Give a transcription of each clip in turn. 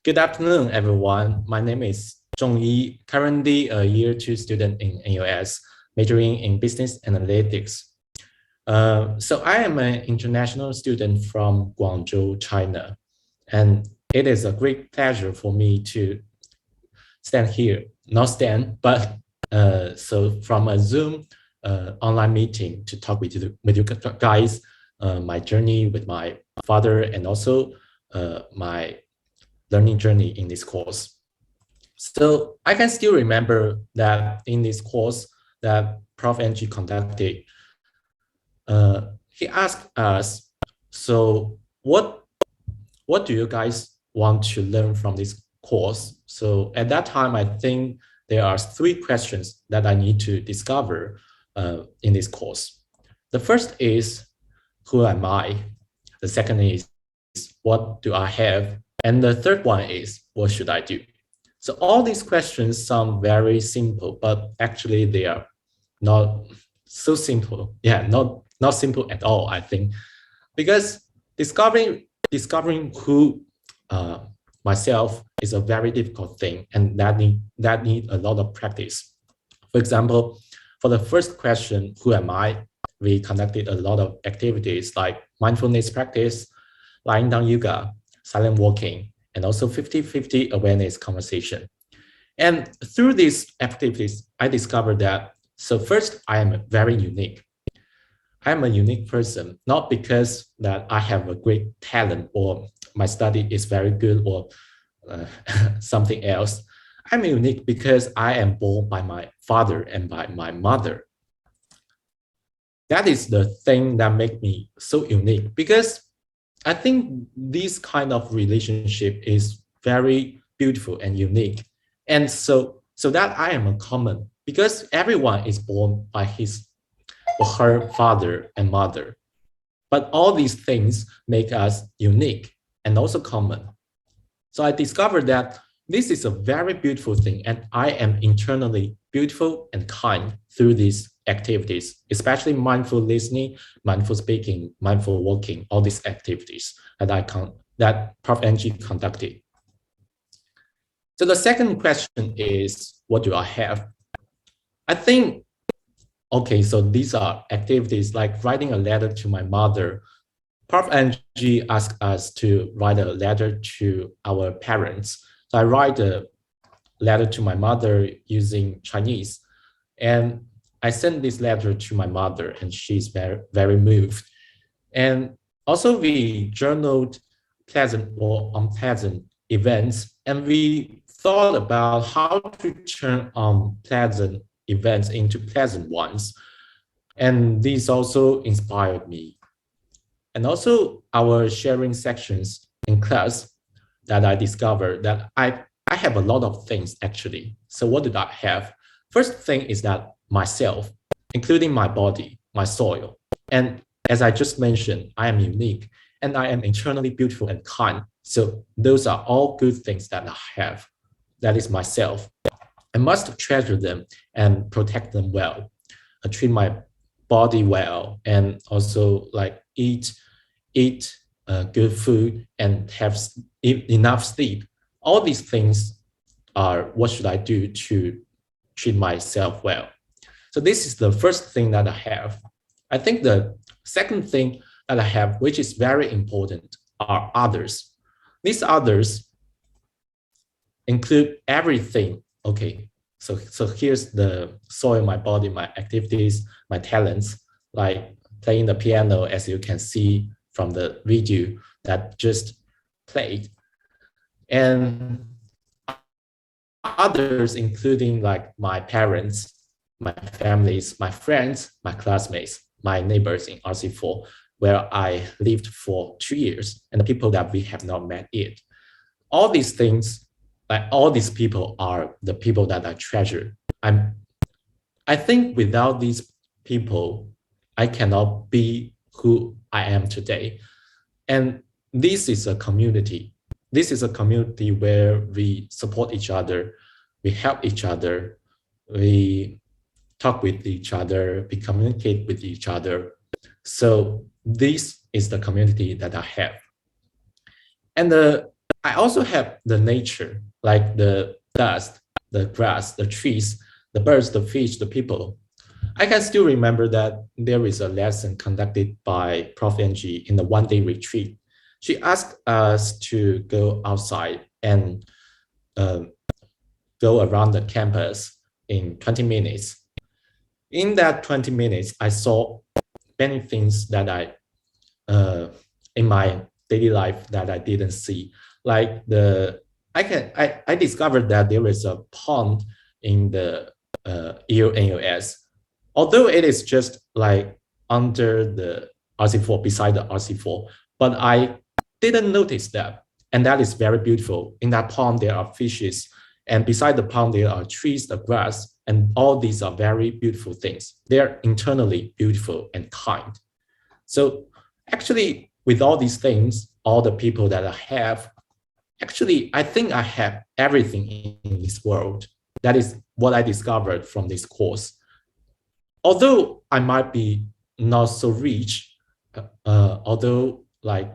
Good afternoon, everyone. My name is Zhong Yi, currently a year 2 student in NUS, majoring in business analytics. So I am an international student from Guangzhou, China, and it is a great pleasure for me to stand here, not stand, but so from a Zoom online meeting to talk with you guys, my journey with my father and also my learning journey in this course. So I can still remember that in this course that Prof Angie conducted, he asked us, so what do you guys want to learn from this course? So at that time, I think there are 3 questions that I need to discover in this course. The first is, who am I? The second is, what do I have? And the third one is, what should I do? So all these questions sound very simple, but actually they are not so simple. Yeah, not simple at all, I think, because discovering who myself is a very difficult thing, and that need a lot of practice. For example, for the first question, who am I? We conducted a lot of activities like mindfulness practice, lying down yoga, silent walking, and also 50-50 awareness conversation. And through these activities, I discovered that, so first, I am very unique. I am a unique person, not because that I have a great talent or my study is very good or something else. I'm unique because I am born by my father and by my mother. That is the thing that makes me so unique, because I think this kind of relationship is very beautiful and unique. And so that I am a common, because everyone is born by his or her father and mother. But all these things make us unique and also common. So I discovered that this is a very beautiful thing, and I am internally beautiful and kind through these activities, especially mindful listening, mindful speaking, mindful walking, all these activities that Prof Angie conducted. So the second question is, what do I have? I think, okay, so these are activities like writing a letter to my mother. Prof Angie asked us to write a letter to our parents. So I write a letter to my mother using Chinese, and I sent this letter to my mother, and she's very, very moved. And also we journaled pleasant or unpleasant events, and we thought about how to turn unpleasant events into pleasant ones. And these also inspired me. And also our sharing sections in class that I discovered that I have a lot of things actually. So what did I have? First thing is that myself, including my body, my soil. And as I just mentioned, I am unique and I am internally beautiful and kind. So those are all good things that I have. That is myself. I must treasure them and protect them well. I treat my body well and also like eat good food and have enough sleep. All these things are what should I do to treat myself well. So this is the first thing that I have. I think the second thing that I have, which is very important, are others. These others include everything. Okay, so here's the soil, my body, my activities, my talents, like playing the piano, as you can see from the video that just played. And others, including like my parents, my families, my friends, my classmates, my neighbors in RC4, where I lived for 2 years, and the people that we have not met yet. All these things, like all these people are the people that I treasure. I think without these people, I cannot be who I am today. And this is a community. This is a community where we support each other, we help each other, we talk with each other, we communicate with each other. So this is the community that I have. And the I also have the nature, like the dust, the grass, the trees, the birds, the fish, the people. I can still remember that there is a lesson conducted by Prof Angie in the one-day retreat. She asked us to go outside and go around the campus in 20 minutes. In that 20 minutes, I saw many things that in my daily life that I didn't see. Like I discovered that there is a pond in the NUS. Although it is just like under the RC4, beside the RC4, but I didn't notice that. And that is very beautiful. In that pond, there are fishes. And beside the pond, there are trees, the grass, and all these are very beautiful things. They're internally beautiful and kind. So actually, with all these things, all the people that I have, actually, I think I have everything in this world. That is what I discovered from this course. Although I might be not so rich, although like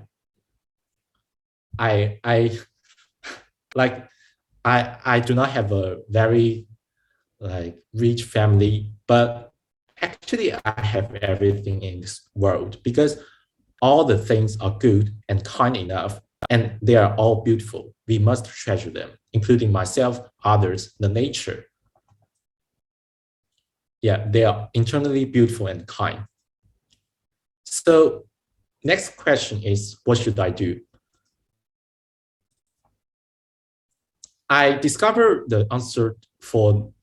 I do not have a very like rich family, but actually I have everything in this world because all the things are good and kind enough, and they are all beautiful. We must treasure them, including myself, others, the nature. Yeah, they are internally beautiful and kind. So next question is, what should I do? I discovered the answer for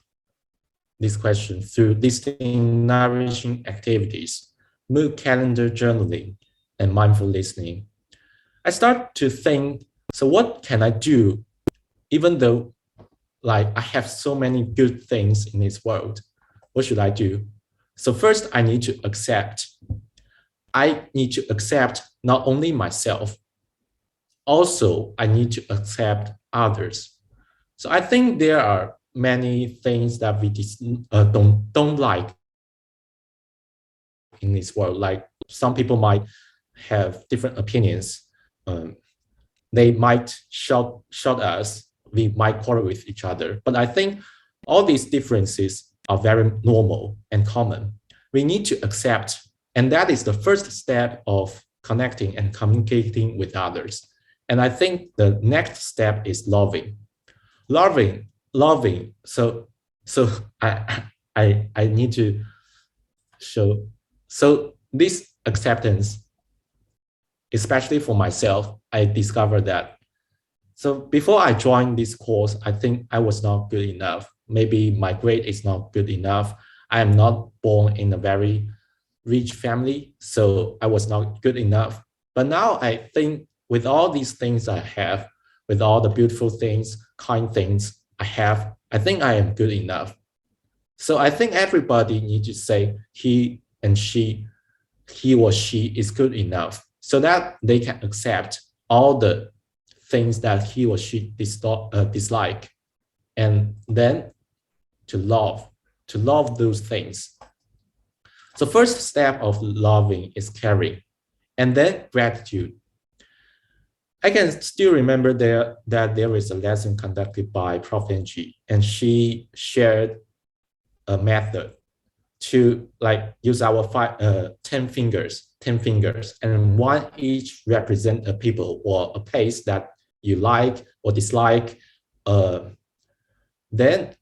this question through listing nourishing activities, mood calendar journaling, and mindful listening. I start to think, so what can I do even though like I have so many good things in this world? What should I do? So first I need to accept. I need to accept not only myself, also I need to accept others. So I think there are many things that we don't like in this world. Like some people might have different opinions. They might shout us. We might quarrel with each other. But I think all these differences are very normal and common. We need to accept, and that is the first step of connecting and communicating with others. And I think the next step is loving. Loving. So I need to show. So this acceptance, especially for myself, I discovered that. So before I joined this course, I think I was not good enough. Maybe my grade is not good enough. I am not born in a very rich family, so I was not good enough. But now I think with all these things I have, with all the beautiful things, kind things I have, I think I am good enough. So I think everybody needs to say he or she is good enough so that they can accept all the things that he or she dislike, and then to love those things. So first step of loving is caring, and then gratitude. I can still remember that there is a lesson conducted by Prof Angie, and she shared a method to like use our 10 fingers, and one each represent a people or a place that you like or dislike. Then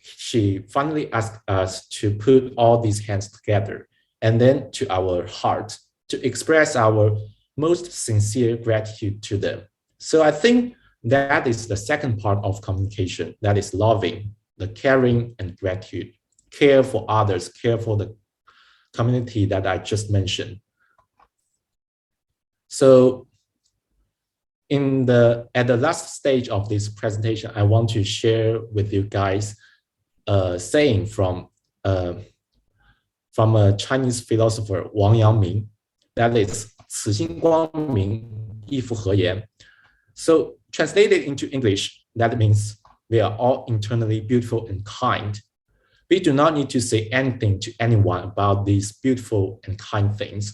she finally asked us to put all these hands together and then to our heart to express our most sincere gratitude to them. So I think that is the second part of communication, that is loving, the caring and gratitude. Care for others, care for the community that I just mentioned. So at the last stage of this presentation, I want to share with you guys a saying from a Chinese philosopher Wang Yangming, that is 此心光明亦复何言. So translated into English, that means we are all internally beautiful and kind. We do not need to say anything to anyone about these beautiful and kind things.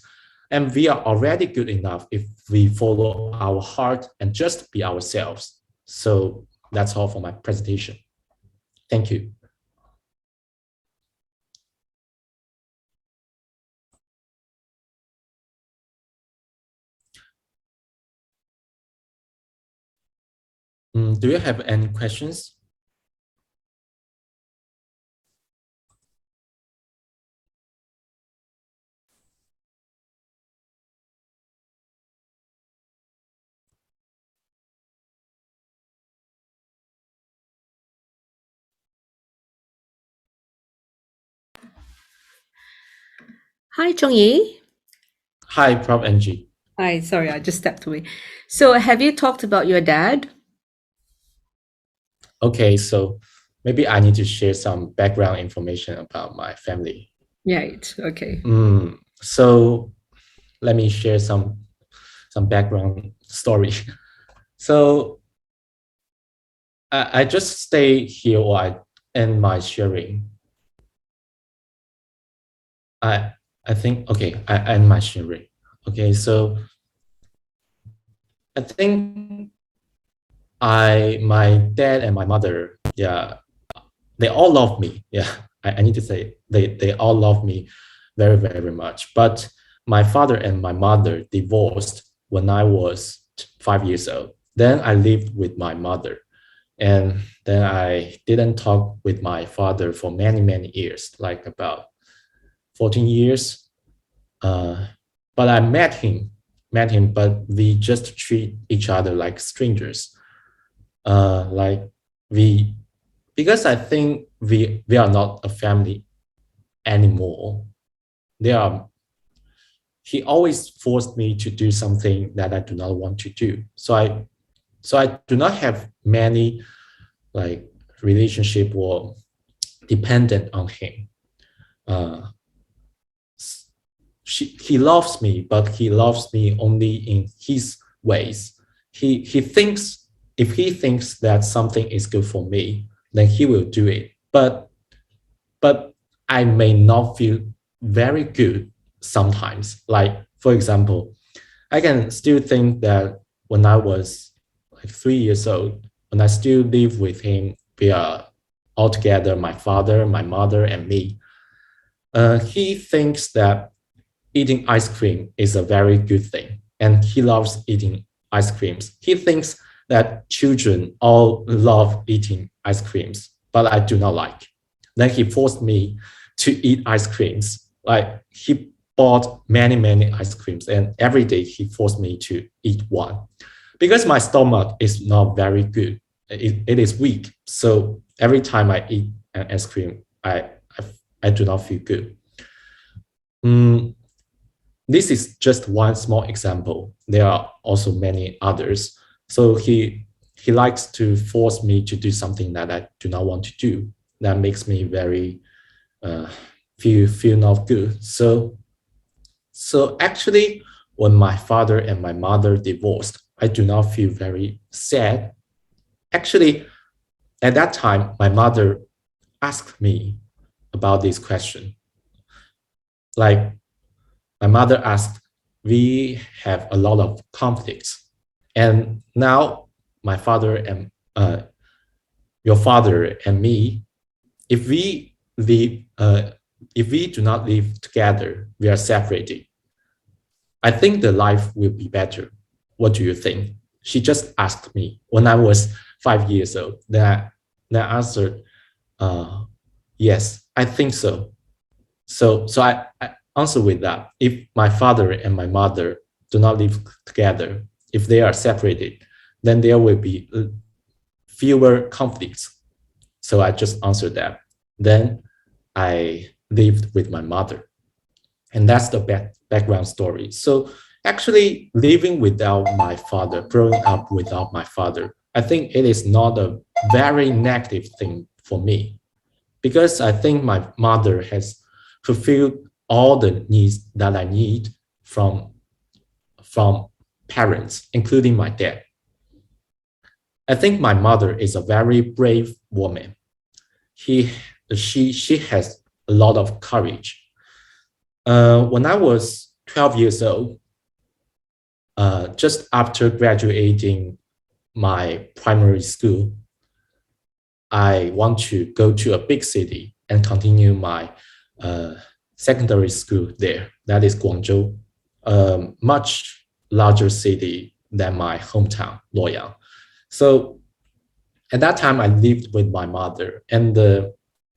And we are already good enough if we follow our heart and just be ourselves. So that's all for my presentation. Thank you. Do you have any questions? Hi, Zhong Yi. Hi, Prof Angie. Hi, sorry, I just stepped away. So, have you talked about your dad? Okay, so maybe I need to share some background information about my family. Right, okay. So let me share some background story. So I just stay here or I end my sharing. I think, okay, I end my sharing. Okay, so I think my dad and my mother, yeah, they all love me. Yeah, I need to say they all love me very, very much. But my father and my mother divorced when I was 5 years old. Then I lived with my mother. And then I didn't talk with my father for many, many years, like about 14 years. But I met him, but we just treat each other like strangers. Like we, because I think we are not a family anymore. There are, he always forced me to do something that I do not want to do. So I do not have many like relationship or dependent on him. Uh, he loves me, but he loves me only in his ways. He thinks if he thinks that something is good for me, then he will do it. But I may not feel very good sometimes. Like for example, I can still think that when I was like 3 years old, when I still live with him, we are all together, my father, my mother, and me. He thinks that eating ice cream is a very good thing, and he loves eating ice creams. He thinks that children all love eating ice creams, but I do not like. Then he forced me to eat ice creams. Like he bought many, many ice creams, and every day he forced me to eat one because my stomach is not very good. It is weak. So every time I eat an ice cream, I do not feel good. Mm, this is just one small example. There are also many others. So he likes to force me to do something that I do not want to do. That makes me very feel not good. So actually, when my father and my mother divorced, I do not feel very sad. Actually, at that time, my mother asked me about this question. Like my mother asked, we have a lot of conflicts. And now my father and your father and me, if we live, if we do not live together, we are separated. I think the life will be better. What do you think? She just asked me when I was 5 years old. Then I answered, yes, I think so. So I answer with that. If my father and my mother do not live together, if they are separated, then there will be fewer conflicts. So I just answered that. Then I lived with my mother. And that's the background story. So actually living without my father, growing up without my father, I think it is not a very negative thing for me because I think my mother has fulfilled all the needs that I need from parents, including my dad. I think my mother is a very brave woman. She has a lot of courage. When I was 12 years old, just after graduating my primary school, I want to go to a big city and continue my secondary school there. That is Guangzhou, a much larger city than my hometown, Luoyang. So at that time, I lived with my mother, and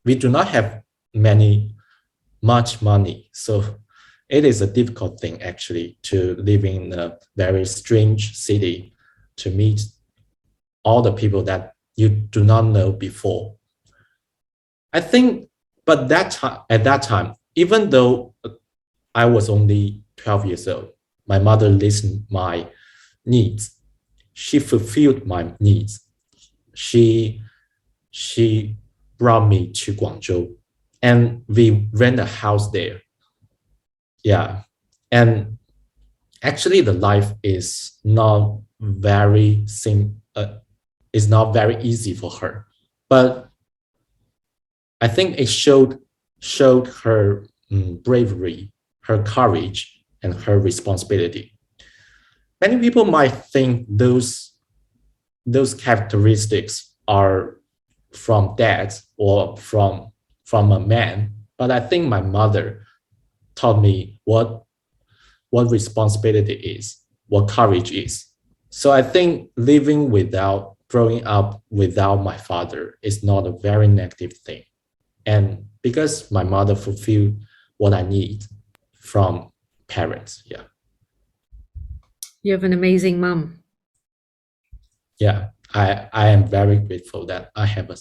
we do not have much money. So it is a difficult thing actually to live in a very strange city, to meet all the people that you do not know before. I think, but at that time, even though I was only 12 years old, my mother listened my needs. She fulfilled my needs. She brought me to Guangzhou, and we rent a house there. Yeah, and actually, the life is not very is not very easy for her, but I think it showed her bravery, her courage, and her responsibility. Many people might think those characteristics are from dad or from a man, but I think my mother taught me what responsibility is, what courage is. So I think growing up without my father is not a very negative thing. And because my mother fulfilled what I need from parents. Yeah. You have an amazing mom. Yeah. I am very grateful that I have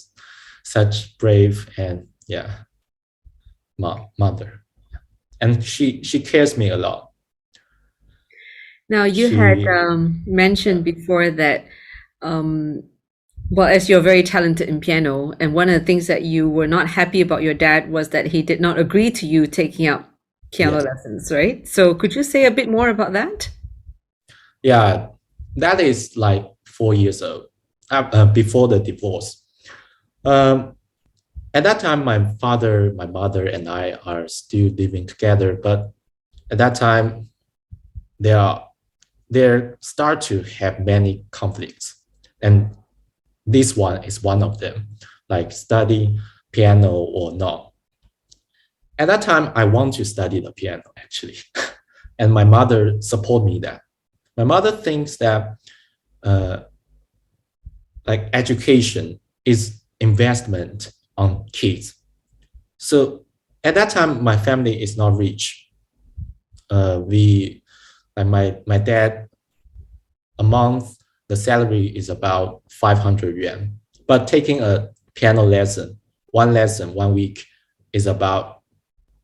such brave and mother. And she cares me a lot. Now, you had mentioned before that, well, as you're very talented in piano, and one of the things that you were not happy about your dad was that he did not agree to you taking up piano lessons, right? So could you say a bit more about that? Yeah, that is like 4 years old, before the divorce. At that time, my father, my mother, and I are still living together. But at that time, there start to have many conflicts, and this one is one of them, like study piano or not. At that time, I want to study the piano actually, and my mother support me that. My mother thinks that like education is investment on kids. So at that time, my family is not rich. My dad, a month, the salary is about 500 yuan. But taking a piano lesson, one week, is about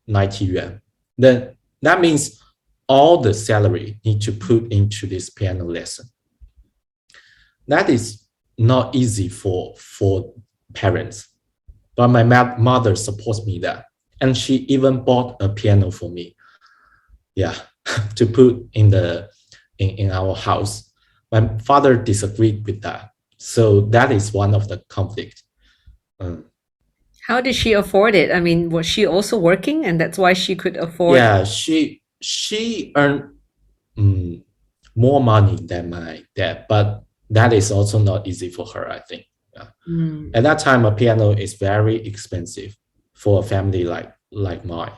90 yuan. Then that means all the salary need to put into this piano lesson. That is not easy for parents. But my mother supports me that. And she even bought a piano for me. Yeah, to put in our house. My father disagreed with that. So that is one of the conflict. How did she afford it? I mean, was she also working, and that's why she could afford? Yeah, she earned more money than my dad, but that is also not easy for her, I think. Yeah. At that time, a piano is very expensive for a family like mine.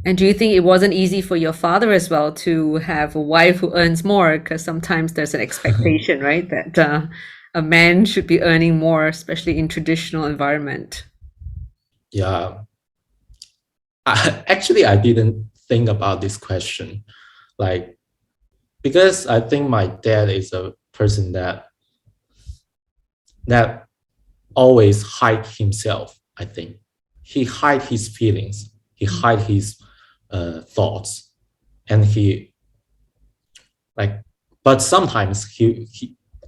And do you think it wasn't easy for your father as well to have a wife who earns more? Because sometimes there's an expectation, right, that a man should be earning more, especially in traditional environment. Yeah. I didn't think about this question, like, because I think my dad is a person that always hide himself. I think he hide his feelings, he hide his thoughts, and but sometimes he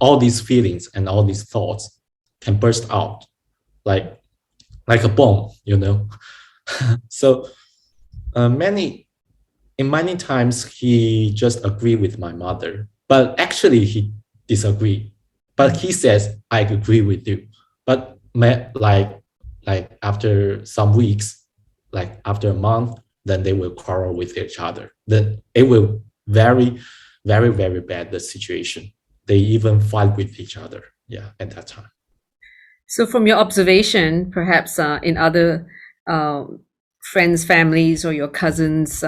all these feelings and all these thoughts can burst out like a bomb, So many times he just agreed with my mother, but actually he disagreed. But he says, I agree with you. But like after some weeks, like after a month, then they will quarrel with each other. Then it will very, very, very bad, the situation. They even fight with each other, at that time. So from your observation, perhaps in other friends, families, or your cousins'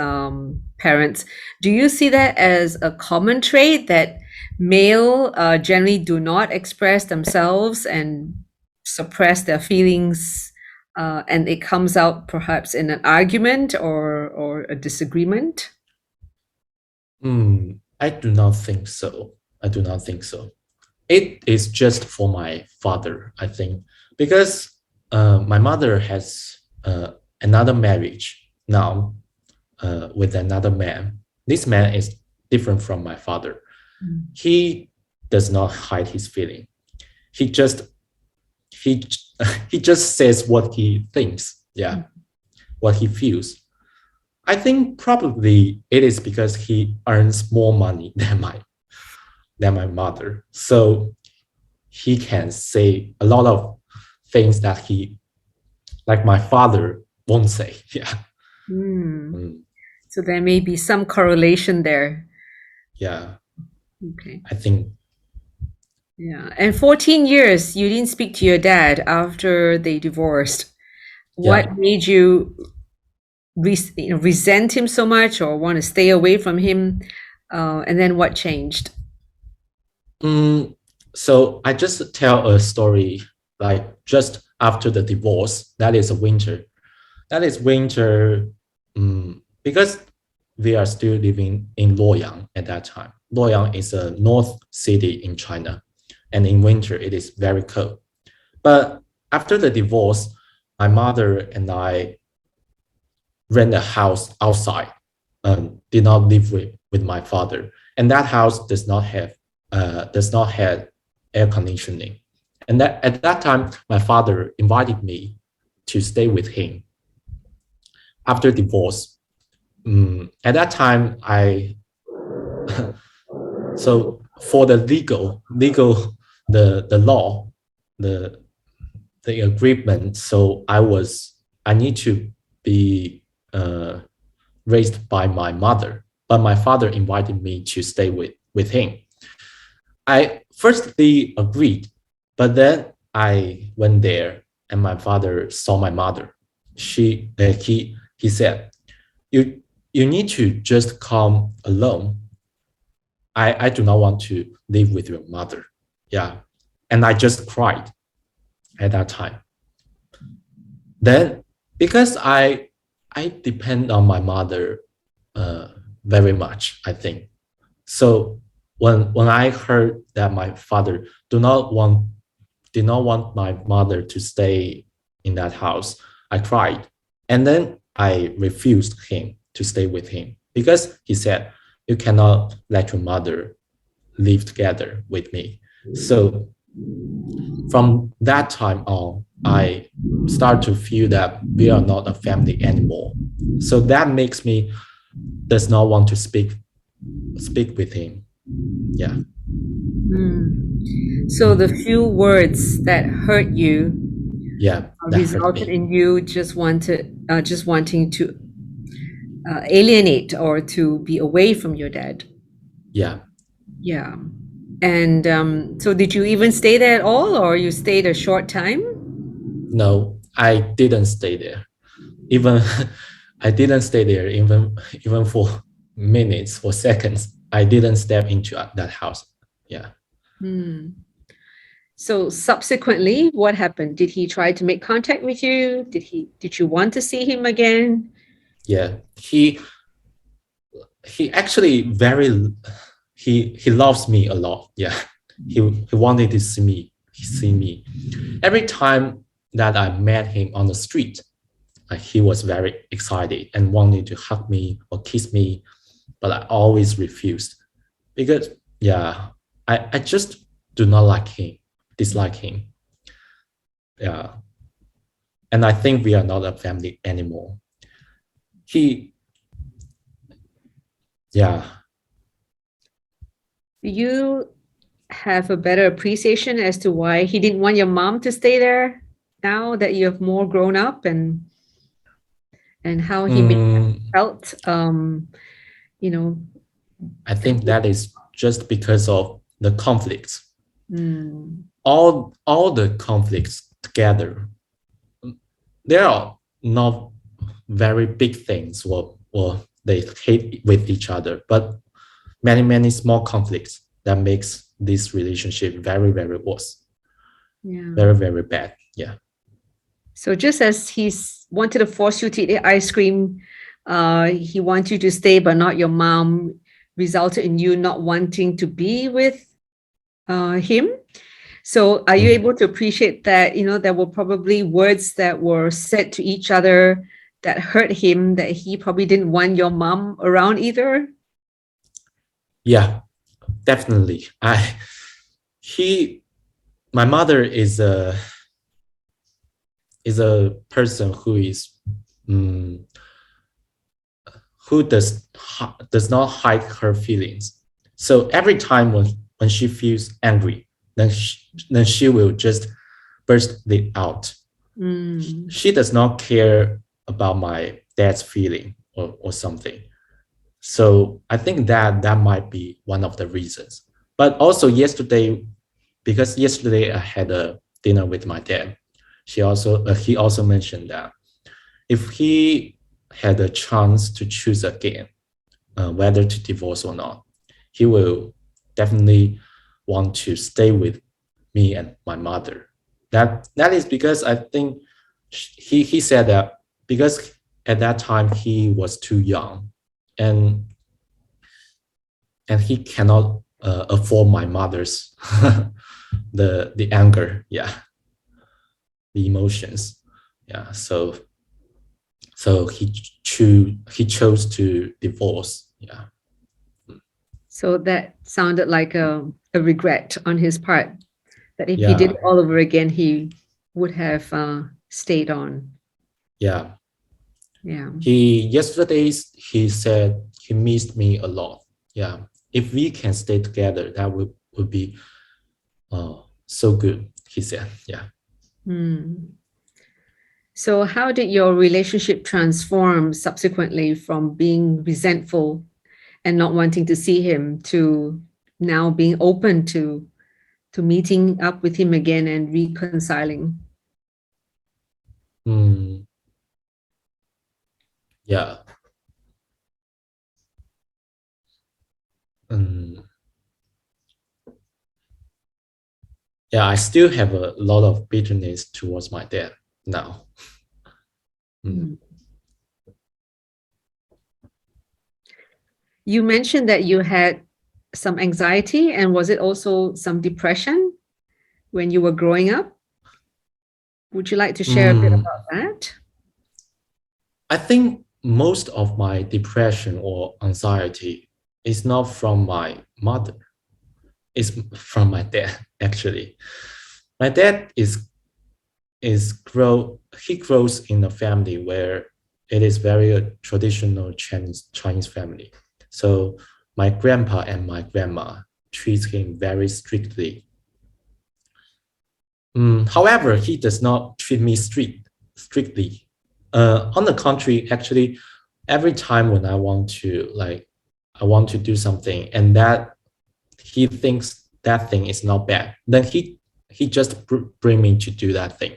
parents, do you see that as a common trait that male generally do not express themselves and suppress their feelings, and it comes out perhaps in an argument or a disagreement? I do not think so. I do not think so. It is just for my father, I think, because my mother has another marriage now with another man. This man is different from my father. He does not hide his feeling. He just he just says what he thinks, what he feels. I think probably it is because he earns more money than my mother. So he can say a lot of things that like my father won't say. So there may be some correlation there. Yeah. Okay. I think. Yeah. And 14 years, you didn't speak to your dad after they divorced. What made you resent him so much or want to stay away from him? And then what changed? So I just tell a story like just after the divorce. That is winter. Because we are still living in Luoyang at that time. Luoyang is a north city in China, and in winter it is very cold. But after the divorce, my mother and I rent a house outside, did not live with my father, and that house does not have air conditioning. And at that time, my father invited me to stay with him. After divorce, at that time, so for the the law, the agreement. So I need to be raised by my mother, but my father invited me to stay with him. I firstly agreed, but then I went there and my father saw my mother. He said, you need to just come alone. I do not want to live with your mother. And I just cried at that time. Then because I depend on my mother very much, I think. So when I heard that my father did not want my mother to stay in that house, I cried. And then I refused him to stay with him because he said, you cannot let your mother live together with me. So from that time on, I start to feel that we are not a family anymore. So that makes me does not want to speak with him. So the few words that hurt you resulted in you just wanting to alienate or to be away from your dad. Yeah. And so did you even stay there at all, or you stayed a short time? No, I didn't stay there. I didn't stay there even for minutes or seconds. I didn't step into that house. So subsequently, what happened? Did he try to make contact with you? Did you want to see him again? He actually he loves me a lot. He wanted to see me. Every time that I met him on the street, he was very excited and wanted to hug me or kiss me, but I always refused because I just do not dislike him. And I think we are not a family anymore. Do you have a better appreciation as to why he didn't want your mom to stay there now that you have more grown up and and how he may have felt, you know. I think that is just because of the conflicts. All the conflicts together, they are not very big things or they hate with each other, but many small conflicts that makes this relationship very worse. Yeah. Very bad. Yeah. So just as he's wanted to force you to eat ice cream, he wants you to stay but not your mom, resulted in you not wanting to be with him. So are you able to appreciate that, there were probably words that were said to each other that hurt him, that he probably didn't want your mom around either? Yeah, definitely. My mother is a person who is who does not hide her feelings. So every time when she feels angry, then she will just burst it out. She does not care about my dad's feeling or something. So I think that might be one of the reasons. But also yesterday, because yesterday I had a dinner with my dad, he also mentioned that if he had a chance to choose again, whether to divorce or not, he will definitely want to stay with me and my mother. That is because I think he said that because at that time he was too young, and he cannot afford my mother's the anger, the emotions, so he chose to divorce. So that sounded like a regret on his part, that if he did it all over again, he would have stayed on. Yeah. Yesterday he said he missed me a lot. Yeah. If we can stay together, that would be so good, he said. Yeah. So how did your relationship transform subsequently from being resentful and not wanting to see him to now being open to meeting up with him again and reconciling? Yeah. Yeah, I still have a lot of bitterness towards my dad now. You mentioned that you had some anxiety, and was it also some depression when you were growing up? Would you like to share a bit about that? I think most of my depression or anxiety is not from my mother. It's from my dad, actually. My dad he grows in a family where it is very traditional Chinese family. So my grandpa and my grandma treat him very strictly. However, he does not treat me strictly. On the contrary, actually, every time when I want to do something and that he thinks that thing is not bad, then he just bring me to do that thing.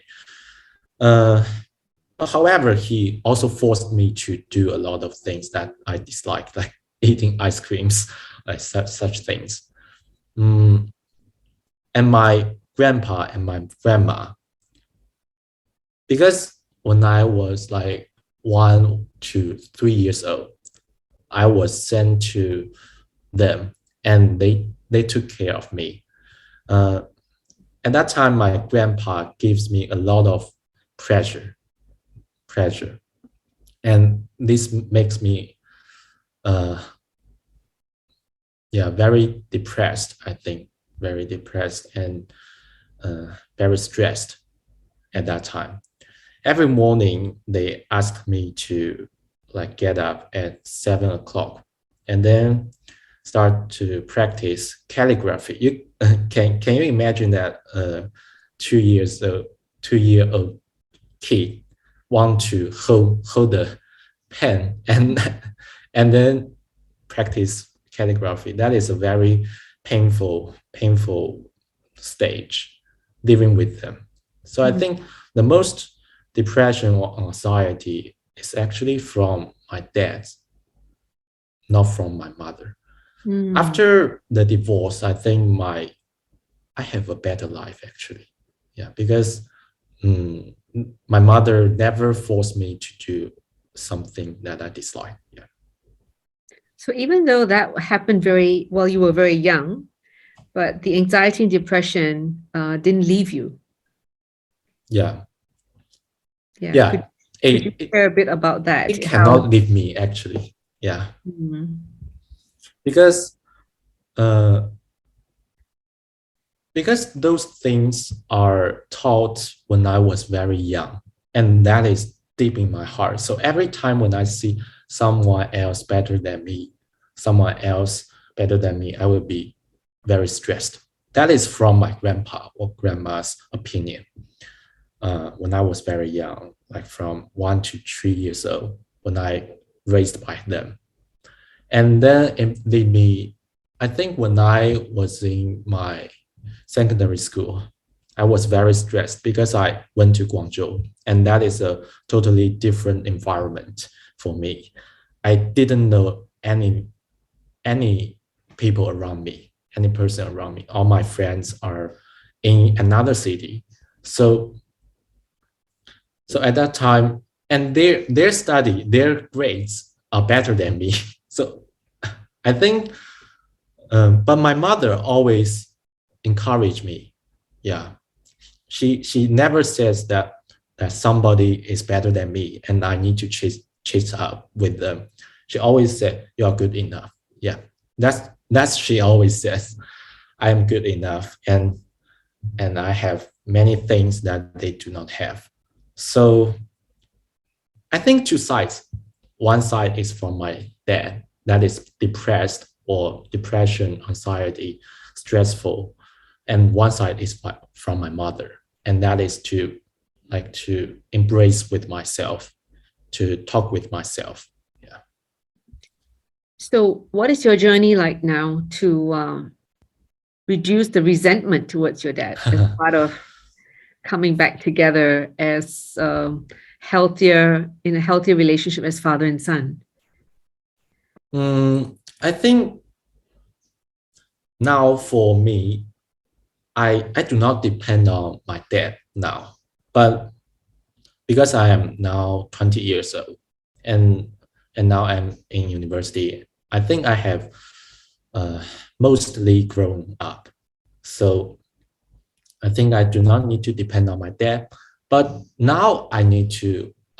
However, he also forced me to do a lot of things that I dislike, like eating ice creams, like such things. And my grandpa and my grandma, because when I was like 1 to 3 years old, I was sent to them and they took care of me. At that time, my grandpa gives me a lot of pressure, and this makes me very depressed. I think very depressed and very stressed at that time. Every morning they ask me to get up at 7 o'clock and then start to practice calligraphy. You can you imagine that 2 year old kid want to hold pen and then practice calligraphy. That is a very painful stage living with them. So I think the most depression or anxiety is actually from my dad, not from my mother. After the divorce, I think I have a better life actually. Yeah, because my mother never forced me to do something that I dislike. Yeah. So even though that happened while you were very young, but the anxiety and depression didn't leave you. Yeah. Yeah. Yeah. Could you share a bit about that? It cannot leave me actually. Yeah. Because those things are taught when I was very young, and that is deep in my heart. So every time when I see someone else better than me, I will be very stressed. That is from my grandpa or grandma's opinion. When I was very young, like from 1 to 3 years old, when I raised by them. And then I think when I was in my secondary school, I was very stressed because I went to Guangzhou, and that is a totally different environment for me. I didn't know any people around me, any person around me. All my friends are in another city. So at that time, and their grades are better than me. So I think, but my mother always encouraged me. Yeah, she never says that somebody is better than me and I need to chase up with them. She always said, "You are good enough." Yeah, that's she always says, "I am good enough," and I have many things that they do not have. So I think two sides. One side is from my dad, that is depressed or depression, anxiety, stressful. And one side is from my mother, and that is to embrace with myself, to talk with myself. Yeah. So what is your journey like now to reduce the resentment towards your dad as part of coming back together as in a healthier relationship as father and son? I think now for me, I do not depend on my dad now, but because I am now 20 years old and now I'm in university, I think I have mostly grown up. So I think I do not need to depend on my dad, but now I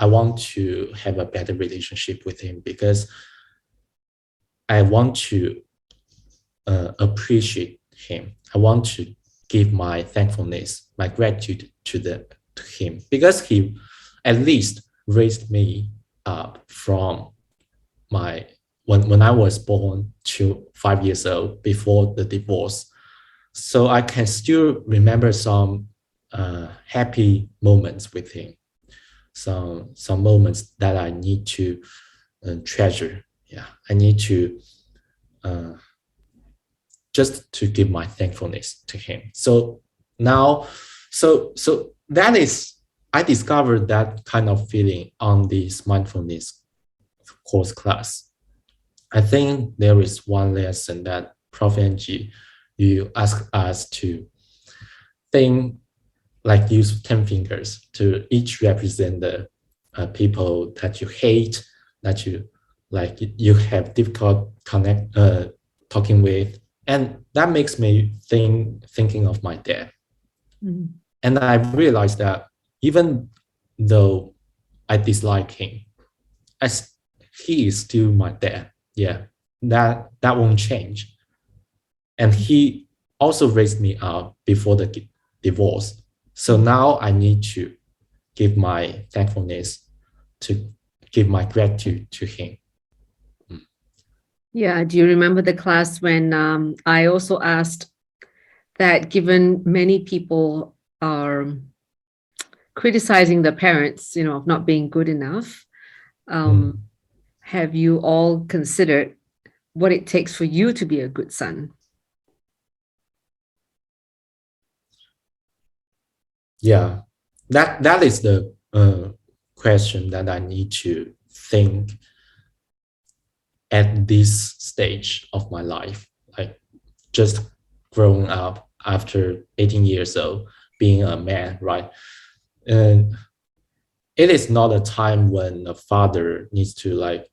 want to have a better relationship with him because I want to appreciate him. I want to give my thankfulness, my gratitude to him, because he at least raised me up from when I was born to 5 years old before the divorce. So I can still remember some happy moments with him, some moments that I need to treasure. Yeah, I need to just to give my thankfulness to him. So now, so that is, I discovered that kind of feeling on this mindfulness course class. I think there is one lesson that Prof Angie, you ask us to think, like use 10 fingers to each represent the people that you hate, that you have difficult talking with. And that makes me thinking of my dad. Mm-hmm. And I realized that even though I dislike him, he is still my dad. Yeah, that won't change. And he also raised me up before the divorce. So now I need to give my thankfulness, to give my gratitude to him. Yeah. Do you remember the class when I also asked that given many people are criticizing the parents, of not being good enough, have you all considered what it takes for you to be a good son? Yeah, that is the question that I need to think at this stage of my life, like just growing up after 18 years old, being a man, right? And it is not a time when a father needs to like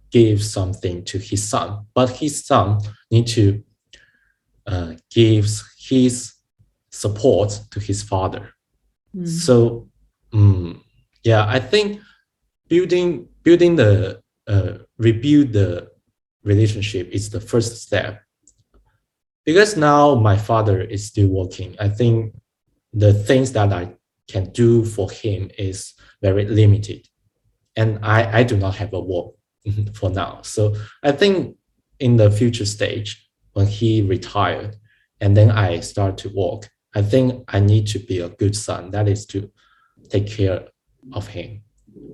give something to his son, but his son need to gives his support to his father. So yeah, I think building the rebuild the relationship is the first step, because now my father is still working. I think the things that I can do for him is very limited, and I do not have a work for now. So I think in the future stage, when he retired and then I start to work, I think I need to be a good son. That is to take care of him,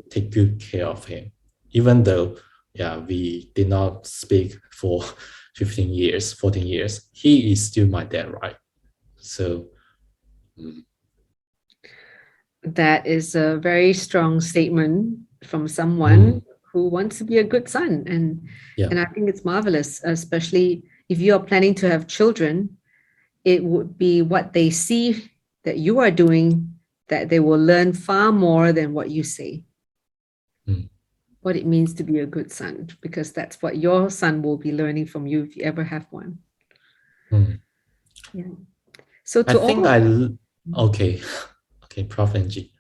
take good care of him. Even though, yeah, we did not speak for 15 years, 14 years, he is still my dad, right? So that is a very strong statement from someone who wants to be a good son. And I think it's marvelous, especially if you are planning to have children. It would be what they see that you are doing that they will learn far more than what you say. What it means to be a good son, because that's what your son will be learning from you if you ever have one. Yeah. So to okay, Prof Angie.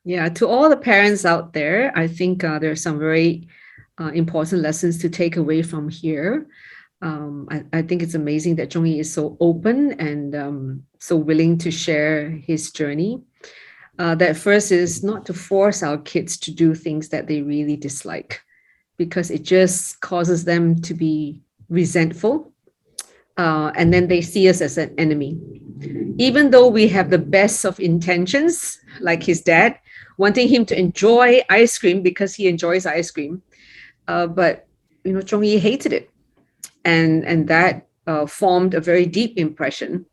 Yeah, to all the parents out there, I think there are some very important lessons to take away from here. I think it's amazing that Zhong Yi is so open and so willing to share his journey. That first is not to force our kids to do things that they really dislike, because it just causes them to be resentful. And then they see us as an enemy. Even though we have the best of intentions, like his dad, wanting him to enjoy ice cream because he enjoys ice cream. But, Zhong Yi hated it. And that formed a very deep impression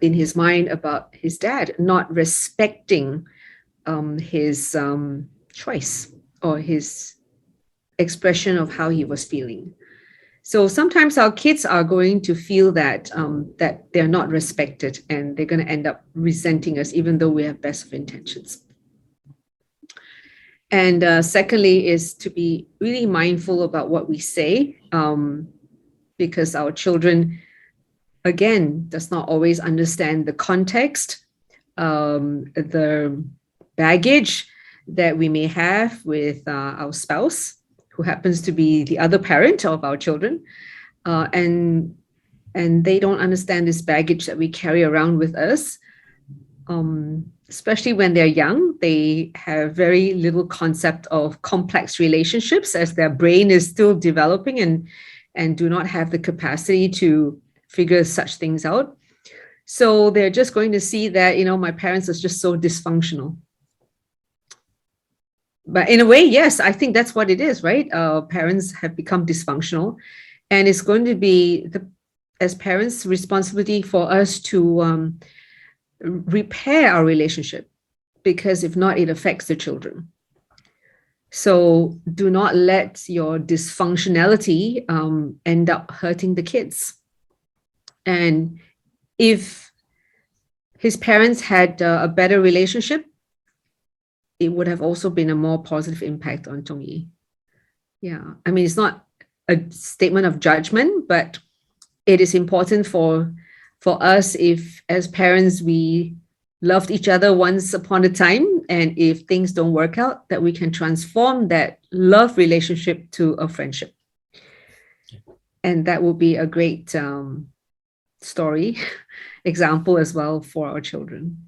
in his mind about his dad not respecting his choice or his expression of how he was feeling. So sometimes our kids are going to feel that that they're not respected, and they're going to end up resenting us, even though we have best of intentions. And secondly is to be really mindful about what we say, because our children, again, does not always understand the context, the baggage that we may have with our spouse, who happens to be the other parent of our children, and they don't understand this baggage that we carry around with us. Especially when they're young, they have very little concept of complex relationships, as their brain is still developing and do not have the capacity to figure such things out. So they're just going to see that, my parents are just so dysfunctional. But in a way, yes, I think that's what it is, right? Parents have become dysfunctional, and it's going to be, as parents, responsibility for us to repair our relationship, because if not, it affects the children. So do not let your dysfunctionality end up hurting the kids. And if his parents had a better relationship, it would have also been a more positive impact on Zhong Yi. Yeah, I mean, it's not a statement of judgment, but it is important for us, if as parents we loved each other once upon a time, and if things don't work out, that we can transform that love relationship to a friendship. And that will be a great story example as well for our children.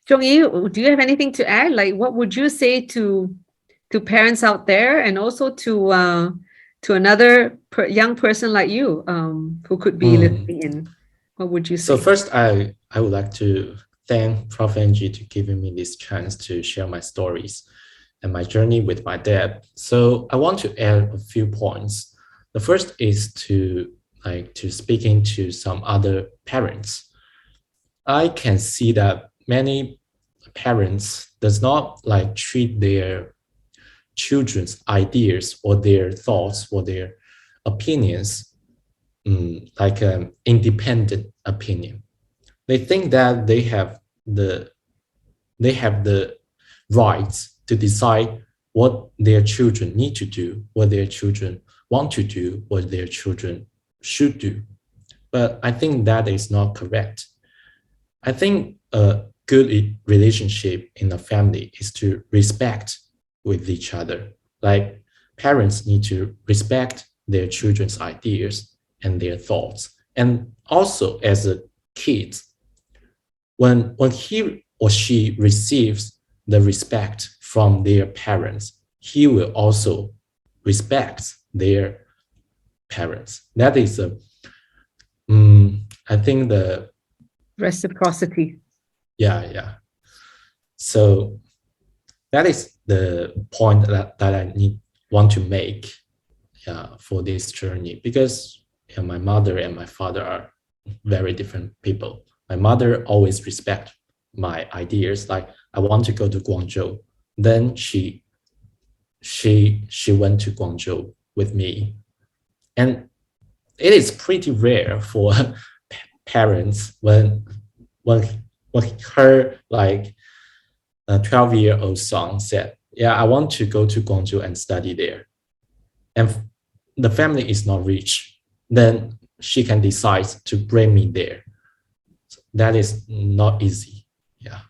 Zhong Yi, do you have anything to add? Like, what would you say to parents out there, and also to another young person like you who could be listening in? What would you say? So first, I would like to thank Prof Angie to giving me this chance to share my stories. and my journey with my dad. So I want to add a few points. The first is to speaking to some other parents. I can see that many parents does not treat their children's ideas or their thoughts or their opinions like an independent opinion. They think that they have the rights to decide what their children need to do, what their children want to do, what their children should do. But I think that is not correct. I think a good relationship in a family is to respect with each other. Like parents need to respect their children's ideas and their thoughts. And also as a kid, when he or she receives the respect from their parents, he will also respect their parents. That is I think the reciprocity. Yeah. So that is the point that I want to make for this journey, because my mother and my father are very different people. My mother always respect my ideas. Like I want to go to Guangzhou. Then she went to Guangzhou with me. And it is pretty rare for parents when her a 12-year-old son said, yeah, I want to go to Guangzhou and study there. And the family is not rich. Then she can decide to bring me there. So that is not easy. Yeah.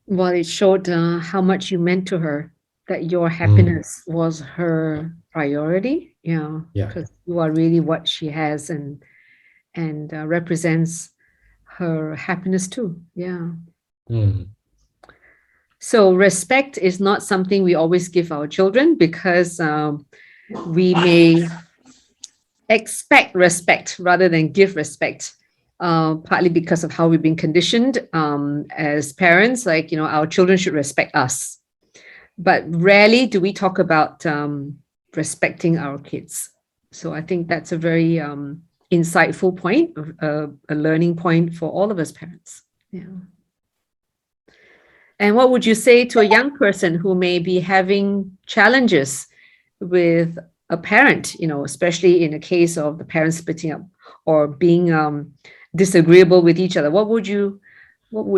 Well, it showed how much you meant to her, that your happiness was her priority. Yeah. Because you are really what she has and represents her happiness too. Yeah. So respect is not something we always give our children, because we may expect respect rather than give respect, partly because of how we've been conditioned as parents. Like, our children should respect us. But rarely do we talk about respecting our kids. So I think that's a very insightful point, a learning point for all of us parents. Yeah. And what would you say to a young person who may be having challenges with a parent, especially in a case of the parents splitting up or being disagreeable with each other? What would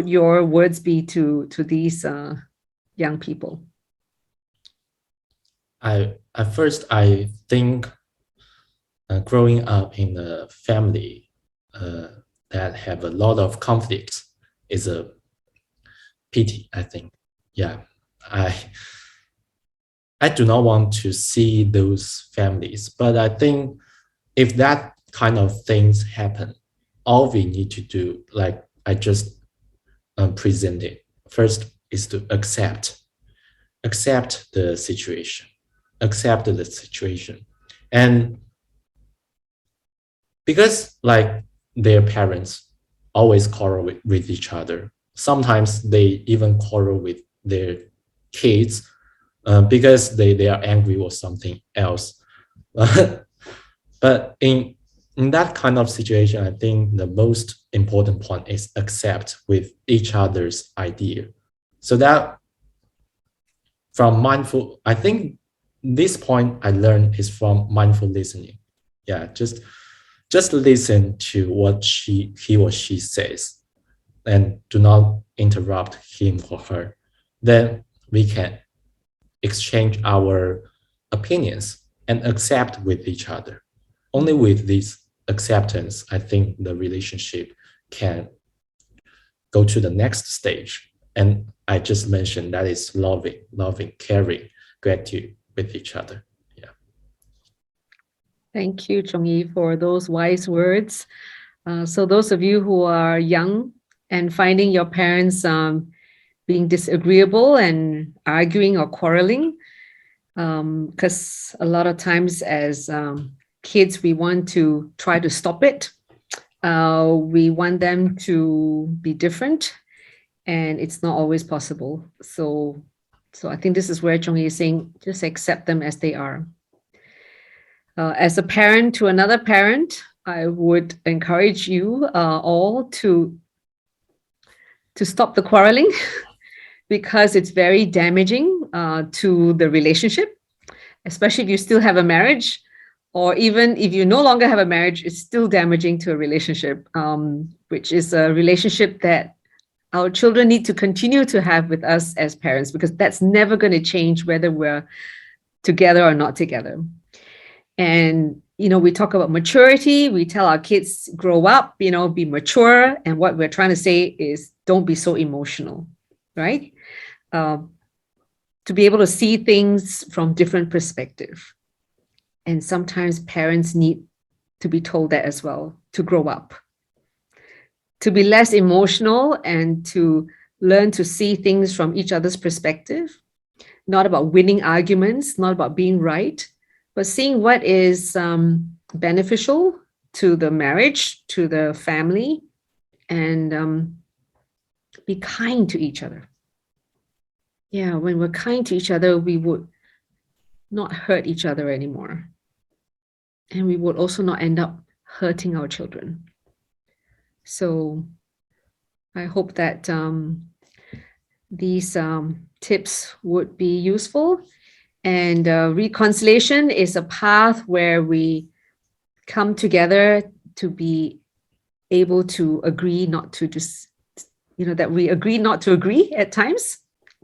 your words be to these young people? I think growing up in a family that have a lot of conflicts is a pity, I think. Yeah, I do not want to see those families, but I think if that kind of things happen, all we need to do, like I just presented, first is to accept the situation, and because like their parents always quarrel with each other. Sometimes they even quarrel with their kids because they are angry or something else. But in that kind of situation, I think the most important point is accept with each other's idea. So that I think this point I learned is from mindful listening. Yeah, just listen to what he or she says and do not interrupt him or her. Then we can exchange our opinions and accept with each other. Only with this acceptance, I think the relationship can go to the next stage. And I just mentioned that is loving, caring, gratitude with each other. Yeah. Thank you, Zhong Yi, for those wise words. So those of you who are young and finding your parents being disagreeable and arguing or quarreling, because a lot of times as kids, we want to try to stop it. We want them to be different, and it's not always possible. So So I think this is where Zhong Yi is saying, just accept them as they are. As a parent to another parent, I would encourage you all to stop the quarreling because it's very damaging to the relationship, especially if you still have a marriage, or even if you no longer have a marriage, it's still damaging to a relationship, which is a relationship that our children need to continue to have with us as parents, because that's never going to change whether we're together or not together. And, we talk about maturity. We tell our kids, grow up, be mature. And what we're trying to say is don't be so emotional, right? To be able to see things from different perspective. And sometimes parents need to be told that as well, to grow up, to be less emotional and to learn to see things from each other's perspective, not about winning arguments, not about being right, but seeing what is beneficial to the marriage, to the family, and be kind to each other. Yeah, when we're kind to each other, we would not hurt each other anymore. And we would also not end up hurting our children. So I hope that these tips would be useful. And reconciliation is a path where we come together to be able to agree not to just, that we agree not to agree at times,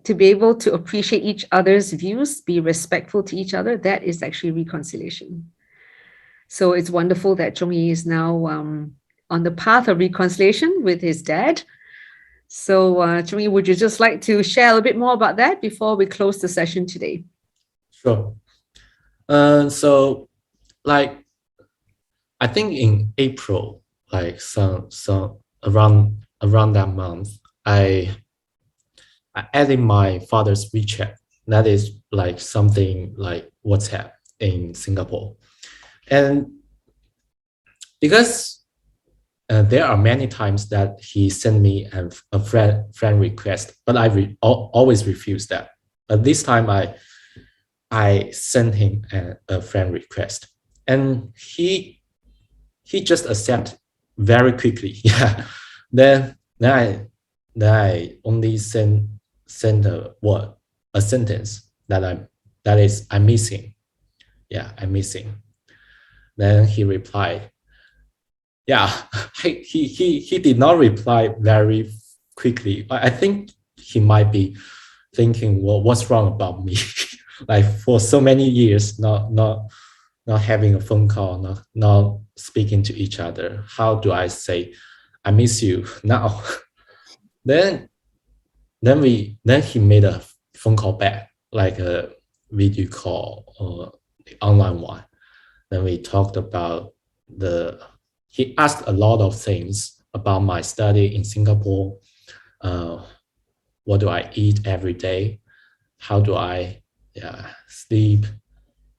to be able to appreciate each other's views, be respectful to each other. That is actually reconciliation. So it's wonderful that Zhong Yi is now on the path of reconciliation with his dad. So Zhong Yi, would you just like to share a little bit more about that before we close the session today? Sure. So like, I think in April, like so around that month, I added my father's WeChat. That is like something like WhatsApp in Singapore. And because there are many times that he sent me a friend request, but I always refuse that. But this time I sent him a friend request, and he just accepted very quickly. Yeah. Then I only send a sentence that I'm missing. Yeah, I'm missing. Then he replied. Yeah, he did not reply very quickly. I think he might be thinking, well, what's wrong about me? Like for so many years, not having a phone call, not speaking to each other. How do I say, I miss you now? Then he made a phone call back, like a video call or the online one. Then we talked about he asked a lot of things about my study in Singapore. What do I eat every day? How do I sleep?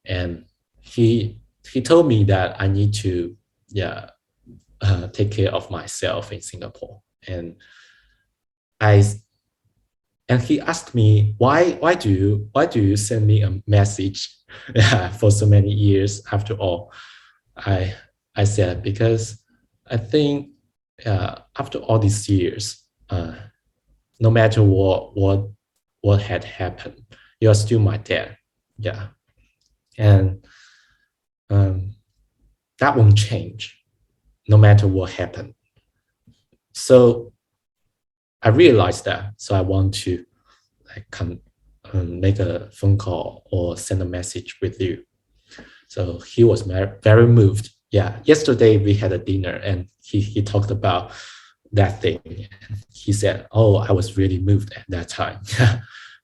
And he told me that I need to take care of myself in Singapore. And he asked me, why do you send me a message for so many years? After all, I said, because I think after all these years, no matter what had happened, you're still my dad. Yeah. And that won't change no matter what happened. So I realized that. So I want to make a phone call or send a message with you. So he was very moved. Yeah, yesterday we had a dinner and he talked about that thing. He said, oh, I was really moved at that time.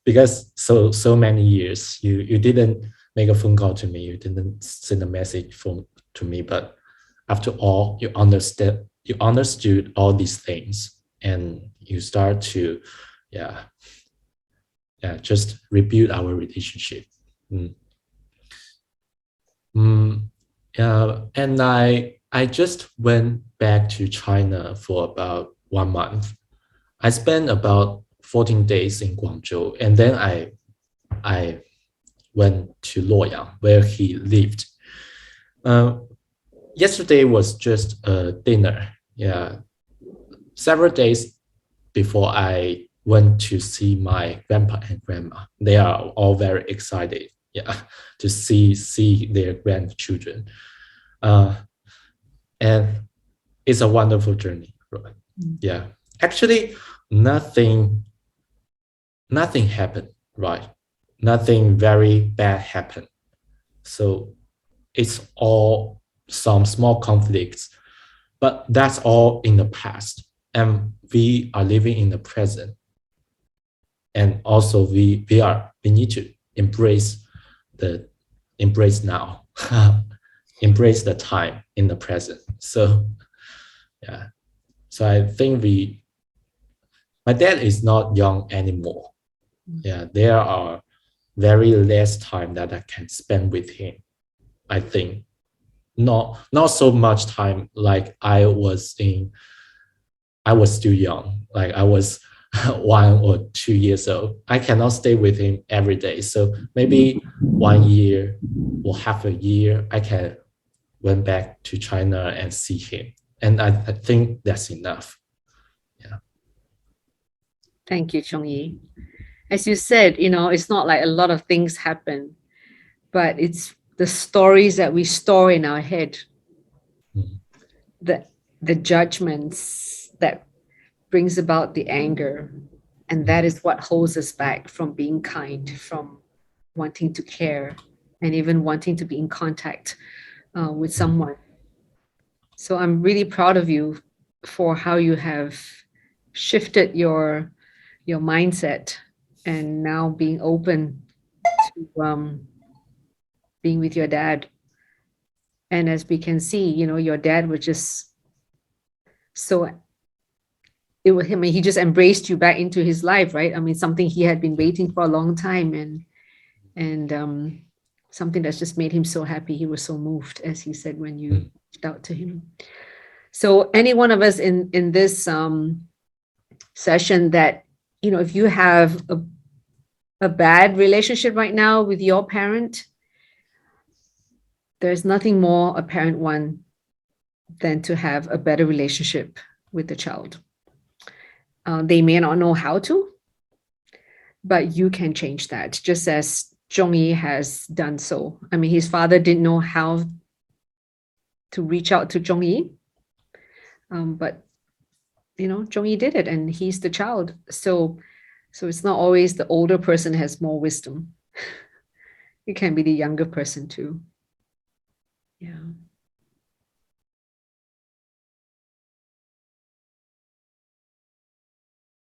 Because so many years you didn't make a phone call to me, you didn't send a message to me, but after all, you understood all these things, and you start to just rebuild our relationship. And I just went back to China for about 1 month. I spent about 14 days in Guangzhou, and then I I went to Luoyang, where he lived. Yesterday was just a dinner. Yeah, several days before I went to see my grandpa and grandma. They are all very excited, yeah, to see their grandchildren. And it's a wonderful journey, right? Yeah. Actually, nothing happened, right? Nothing very bad happened. So it's all some small conflicts, but that's all in the past. And we are living in the present. And also we need to embrace now, embrace the time in the present. So yeah. So I think my dad is not young anymore. Yeah, there are very less time that I can spend with him. I think not so much time like I was still young, like I was 1 or 2 years old. I cannot stay with him every day. So maybe 1 year or half a year, I can went back to China and see him. And I think that's enough. Yeah. Thank you, Zhong Yi. As you said, it's not like a lot of things happen, but it's the stories that we store in our head, the judgments that brings about the anger. And that is what holds us back from being kind, from wanting to care, and even wanting to be in contact with someone. So I'm really proud of you for how you have shifted your mindset and now being open to being with your dad. And as we can see, your dad was just so it was him. He just embraced you back into his life, right? I mean, something he had been waiting for a long time, and something that's just made him so happy. He was so moved, as he said, when you reached out to him. So any one of us in this session that, if you have a bad relationship right now with your parent, there's nothing more a parent wants than to have a better relationship with the child. They may not know how to, but you can change that, just as Zhong Yi has done so. I mean, his father didn't know how to reach out to Zhong Yi, but Zhong Yi did it, and he's the child. So it's not always the older person has more wisdom. It can be the younger person too. Yeah.